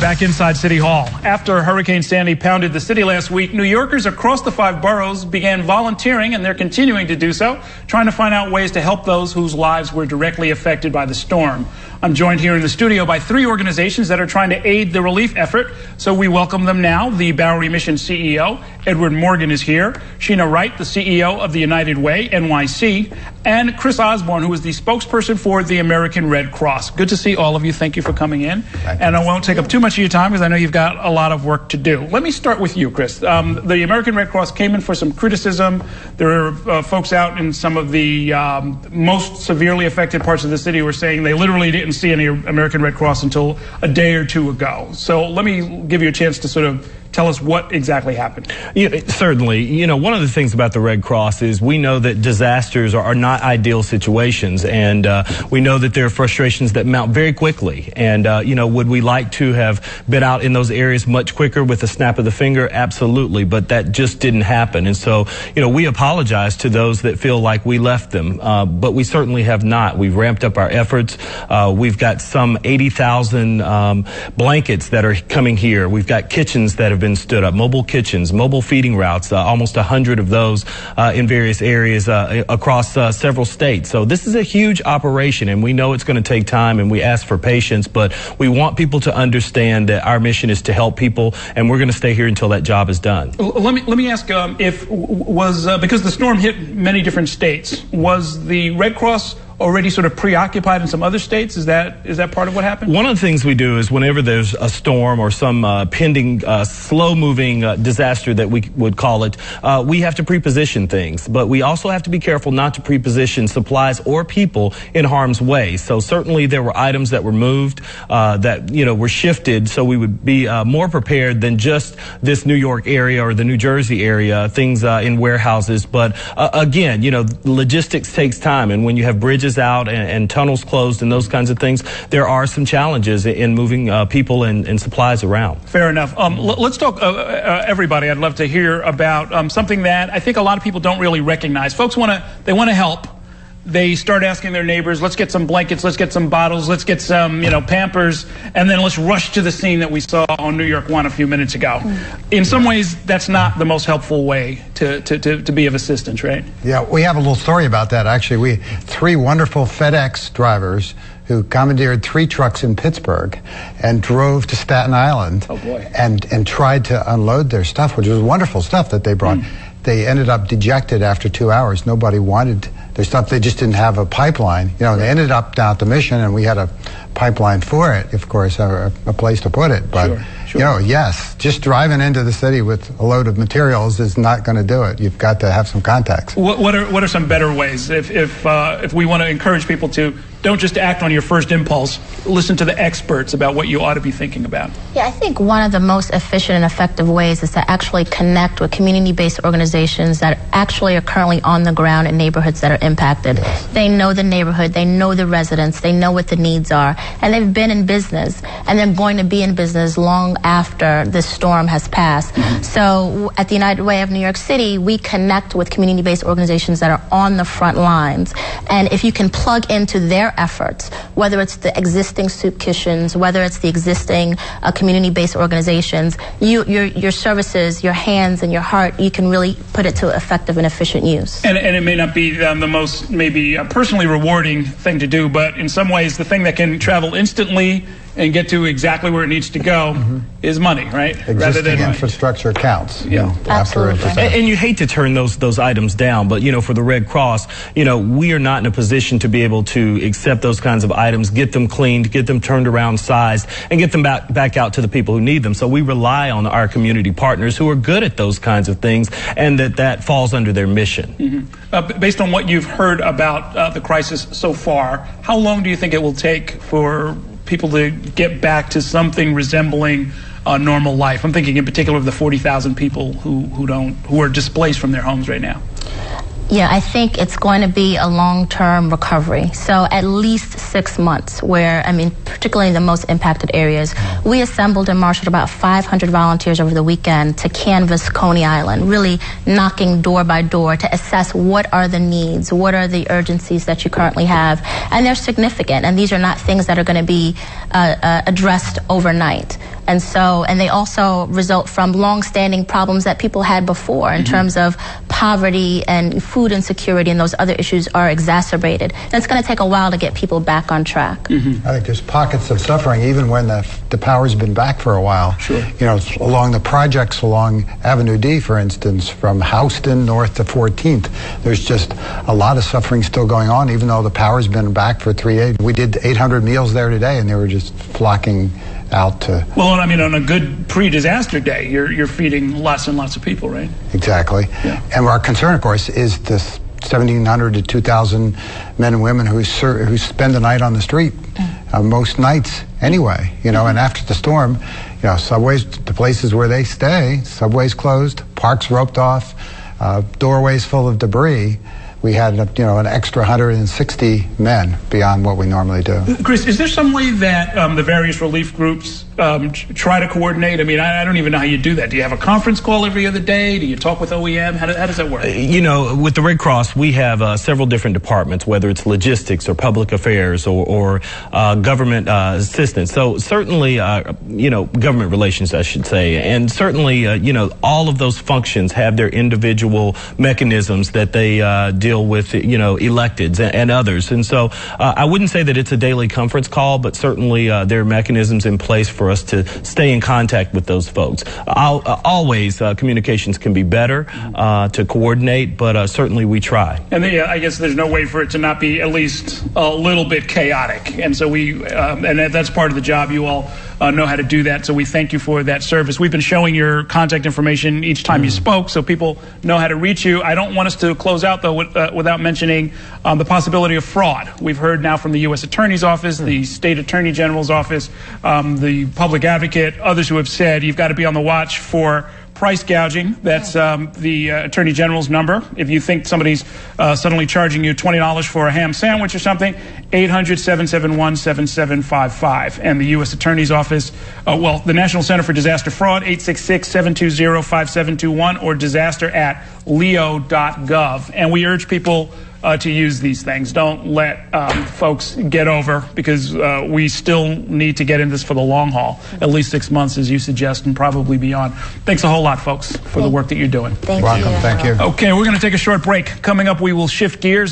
back inside City Hall. After Hurricane Sandy pounded the city last week, New Yorkers across the 5 boroughs began volunteering, and they're continuing to do so, trying to find out ways to help those whose lives were directly affected by the storm. I'm joined here in the studio by 3 organizations that are trying to aid the relief effort, so we welcome them now. The Bowery Mission CEO, Edward Morgan, is here. Sheena Wright, the CEO of the United Way, NYC, and Chris Osborne, who is the spokesperson for the American Red Cross. Good to see all of you. Thank you for coming in. And I won't take up too much of your time because I know you've got a lot of work to do. Let me start with you, Chris. The American Red Cross came in for some criticism. There are folks out in some of the most severely affected parts of the city who are saying they literally didn't see any American Red Cross until a day or 2 ago. So let me give you a chance to sort of tell us what exactly happened. Yeah, certainly. You know, one of the things about the Red Cross is we know that disasters are not ideal situations, and we know that there are frustrations that mount very quickly. And, you know, would we like to have been out in those areas much quicker with a snap of the finger? Absolutely. But that just didn't happen. And so, you know, we apologize to those that feel like we left them, but we certainly have not. We've ramped up our efforts. We've got some 80,000 blankets that are coming here. We've got kitchens that have been stood up, mobile kitchens, mobile feeding routes, almost 100 of those in various areas across several states. So this is a huge operation, and we know it's going to take time, and we ask for patience, but we want people to understand that our mission is to help people, and we're going to stay here until that job is done. Let me ask, if because the storm hit many different states, was the Red Cross already sort of preoccupied in some other states? Is that part of what happened? One of the things we do is whenever there's a storm or some pending slow-moving disaster that we would call it, we have to preposition things. But we also have to be careful not to preposition supplies or people in harm's way. So certainly there were items that were moved, that, you know, were shifted, so we would be more prepared than just this New York area or the New Jersey area, things in warehouses. But again, you know, logistics takes time, and when you have bridges out and tunnels closed and those kinds of things, there are some challenges in moving people and supplies around. Fair enough. Let's talk, everybody. I'd love to hear about something that I think a lot of people don't really recognize. Folks want to help. They start asking their neighbors, let's get some blankets, let's get some bottles, let's get some, you know, Pampers, and then let's rush to the scene that we saw on New York 1 a few minutes ago. In some ways, that's not the most helpful way to be of assistance, right? Yeah, we have a little story about that, actually. We 3 wonderful FedEx drivers who commandeered 3 trucks in Pittsburgh and drove to Staten Island. Oh boy. and tried to unload their stuff, which was wonderful stuff that they brought. They ended up dejected after 2 hours. Nobody wanted their stuff. They just didn't have a pipeline. You know, they ended up down at the Mission, and we had a pipeline for it, of course, a place to put it. But, sure. you know, yes, just driving into the city with a load of materials is not going to do it. You've got to have some contacts. What are some better ways if we want to encourage people to don't just act on your first impulse, listen to the experts about what you ought to be thinking about? Yeah, I think one of the most efficient and effective ways is to actually connect with community-based organizations that actually are currently on the ground in neighborhoods that are impacted. Yes. They know the neighborhood, they know the residents, they know what the needs are, and they've been in business, and they're going to be in business long after this storm has passed. So at the United Way of New York City, we connect with community-based organizations that are on the front lines, and if you can plug into their efforts, whether it's the existing soup kitchens, whether it's the existing community-based organizations, your services, your hands and your heart, you can really put it to effective and efficient use. And it may not be the most maybe personally rewarding thing to do, but in some ways the thing that can travel instantly and get to exactly where it needs to go is money, right? Existing infrastructure counts. Yeah, absolutely. And you hate to turn those items down, but, you know, for the Red Cross, you know, we are not in a position to be able to accept those kinds of items, get them cleaned, get them turned around, sized, and get them back out to the people who need them. So we rely on our community partners who are good at those kinds of things, and that falls under their mission. Based on what you've heard about the crisis so far, how long do you think it will take for people to get back to something resembling normal life? I'm thinking in particular of the 40,000 people who are displaced from their homes right now. Yeah, I think it's going to be a long-term recovery. So at least 6 months where, I mean, particularly in the most impacted areas. We assembled and marshaled about 500 volunteers over the weekend to canvass Coney Island, really knocking door by door to assess what are the needs, what are the urgencies that you currently have. And they're significant, and these are not things that are going to be addressed overnight. And they also result from long-standing problems that people had before in terms of poverty and food insecurity, and those other issues are exacerbated. And it's going to take a while to get people back on track. I think there's pockets of suffering even when the power's been back for a while. Sure. You know, along the projects along Avenue D, for instance, from Houston north to 14th, there's just a lot of suffering still going on, even though the power's been back for 3 days. We did 800 meals there today, and they were just flocking out to... Well, I mean, on a good pre-disaster day, you're feeding lots and lots of people, right? Exactly. Yeah. And our concern, of course, is this 1,700 to 2,000 men and women who spend the night on the street, most nights anyway, you know, and after the storm, you know, subways, the places where they stay, subways closed, parks roped off, doorways full of debris. We had, you know, an extra 160 men beyond what we normally do. Chris, is there some way that the various relief groups try to coordinate? I mean, I don't even know how you do that. Do you have a conference call every other day? Do you talk with OEM? How does that work? You know, with the Red Cross, we have several different departments, whether it's logistics or public affairs or government assistance. So certainly, you know, government relations, I should say, and certainly, you know, all of those functions have their individual mechanisms that they deal with, you know, electeds and others. And so I wouldn't say that it's a daily conference call, but certainly there are mechanisms in place for us to stay in contact with those folks. Always communications can be better to coordinate, but certainly we try. And I guess there's no way for it to not be at least a little bit chaotic. And so and that's part of the job. You all know how to do that. So we thank you for that service. We've been showing your contact information each time you spoke, so people know how to reach you. I don't want us to close out, though, without mentioning the possibility of fraud. We've heard now from the U.S. Attorney's Office, the State Attorney General's Office, the Public Advocate, others who have said you've got to be on the watch for price gouging. That's the Attorney General's number. If you think somebody's suddenly charging you $20 for a ham sandwich or something, 800-771-7755. And the U.S. Attorney's Office, the National Center for Disaster Fraud, 866-720-5721, or disaster@leo.gov. And we urge people to use these things. Don't let folks get over, because we still need to get in this for the long haul, at least 6 months, as you suggest, and probably beyond. Thanks a whole lot, folks, for the work that you're doing. Welcome. Thank you. Okay, we're going to take a short break. Coming up, we will shift gears.